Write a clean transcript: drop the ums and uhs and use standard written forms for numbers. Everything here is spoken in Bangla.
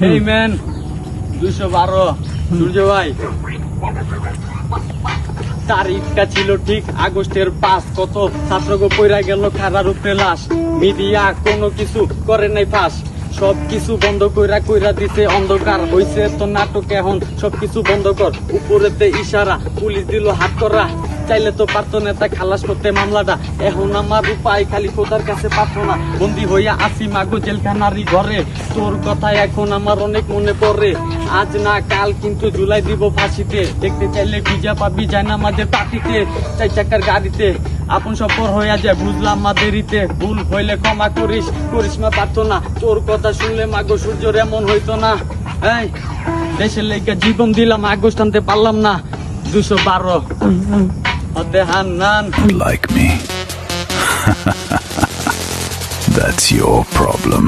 এই ম্যান 212 সূর্য ভাই, তারিখটা ছিল ঠিক আগস্টের 5। কত ছাত্রকে পইরা গেল খারার উপরে লাশ। মিডিয়া কোনো কিছু করে নাই ফাঁস, সব কিছু বন্ধ কইরা দিতে অন্ধকার হইছে তো নাটক। এখন সবকিছু বন্ধ কর, উপরেতে ইশারা, পুলিশ দিল হাত করা। চাইলে তো পারতো নেতা খালাস করতে মামলাটা। এখন আমার উপায় খালি খোদার কাছে প্রার্থনা। বন্দি হইয়া আসি মাগো জেলখানারই ঘরে, তোর কথা এখন আমার অনেক মনে পড়ে। আজ না কাল কিন্তু জুলাই দিব ফাঁসিতে। দেখতে চাইলে ভিজা পাবি যায় না আমাদের পার্টিতে। 4 চাকার গাড়িতে আপন সফর হইয়া যায়, বুঝলাম মা দেরিতে। ভুল হইলে ক্ষমা করিস, করিসমা পারতো না। তোর কথা শুনলে মাগো সূর্যর এমন হইতো না। এই দেশের লেগে জীবন দিলাম, আগস্ট আনতে পারলাম না। 212 হতে Hannan. Like me. That's your problem.